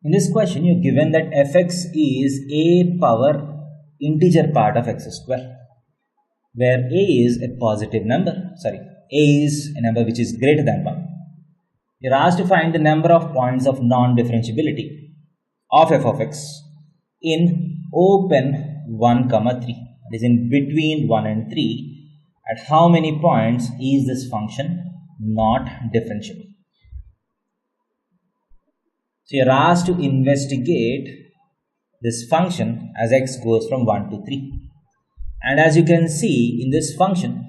In this question, you're given that fx is a power integer part of x square, where a is a positive number. A is a number which is greater than 1. You're asked to find the number of points of non-differentiability of f of x in open 1, 3. That is in between 1 and 3. At how many points is this function not differentiable? So you're asked to investigate this function as x goes from 1 to 3. And as you can see in this function,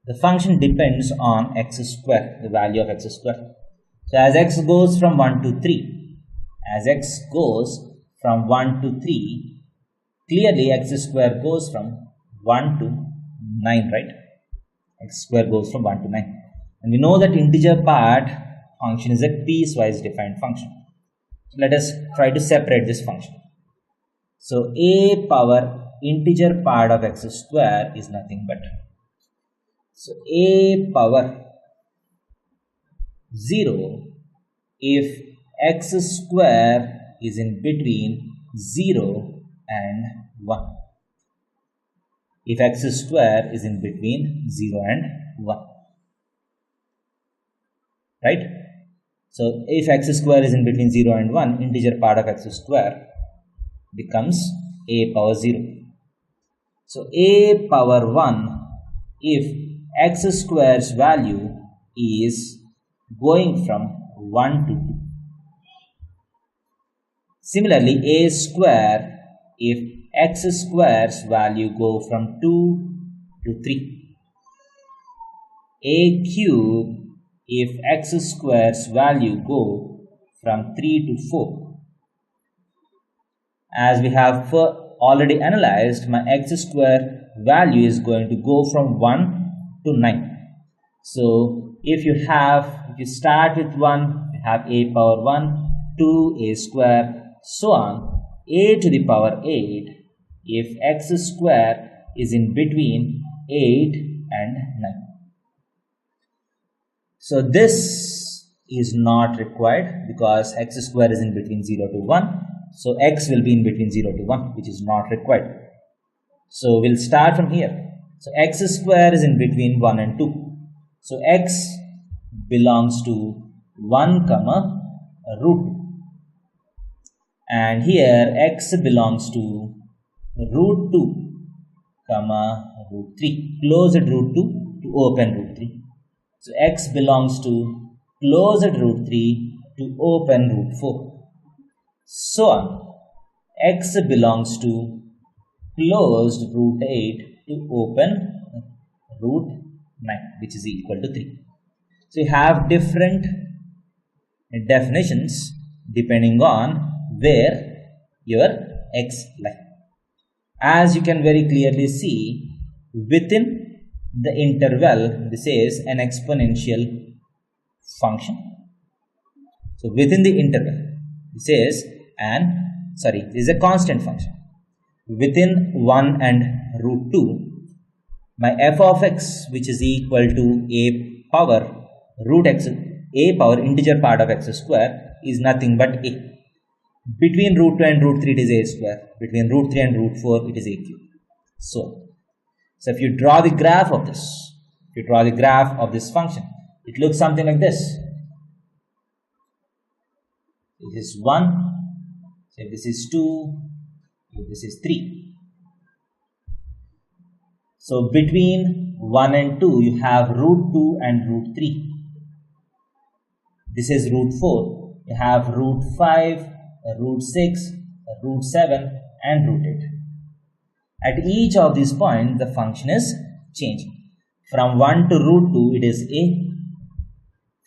the function depends on x square, the value of x square. So as x goes from 1 to 3, clearly x square goes from 1 to 9, right? X square goes from 1 to 9. And we know that integer part function is a piecewise defined function. So let us try to separate this function. So a power integer part of x square is nothing but, so a power 0 if x square is in between 0 and 1. If x square is in between 0 and 1. Right? So if x square is in between 0 and 1, integer part of x square becomes a power 0. So a power 1 if x square's value is going from 1 to 2. Similarly, a square if x square's value go from 2 to 3. A cube if x square's value go from 3 to 4. As we have already analyzed, my x square value is going to go from 1 to 9. So if you start with 1, you have a power 1, 2, a square, so on, a to the power 8 if x square is in between 8 and 9. So this is not required because x square is in between 0 to 1. So x will be in between 0 to 1, which is not required. So we'll start from here. So x square is in between 1 and 2. So x belongs to 1, root 2. And here x belongs to root 2, root 3. Closed root 2 to open root 3. So x belongs to closed root 3 to open root 4. So on. X belongs to closed root 8 to open root 9, which is equal to 3. So you have different definitions depending on where your x lies. As you can very clearly see, within the interval, this is an exponential function. So within the interval, this is a constant function. Within 1 and root 2, my f of x, which is equal to a power root x, a power integer part of x square, is nothing but a. Between root 2 and root 3, it is a square. Between root 3 and root 4, it is a cube. So if you draw the graph of this, function, it looks something like this. This is 1, say this is 2, this is 3. So between 1 and 2, you have root 2 and root 3. This is root 4. You have root 5, root 6, root 7, and root 8. At each of these points, the function is changing. From 1 to root 2, it is a.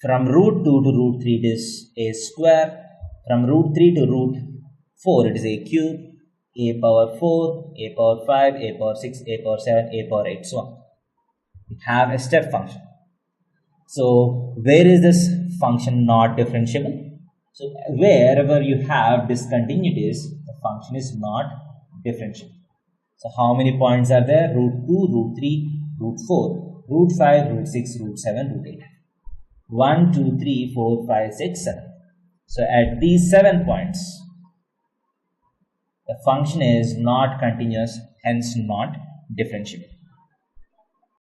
From root 2 to root 3, it is a square. From root 3 to root 4, it is a cube. A power 4, a power 5, a power 6, a power 7, a power 8, so on. We have a step function. So where is this function not differentiable? So wherever you have discontinuities, the function is not differentiable. So how many points are there? Root 2, root 3, root 4, root 5, root 6, root 7, root 8. 1, 2, 3, 4, 5, 6, 7. So at these 7 points, the function is not continuous, hence not differentiable.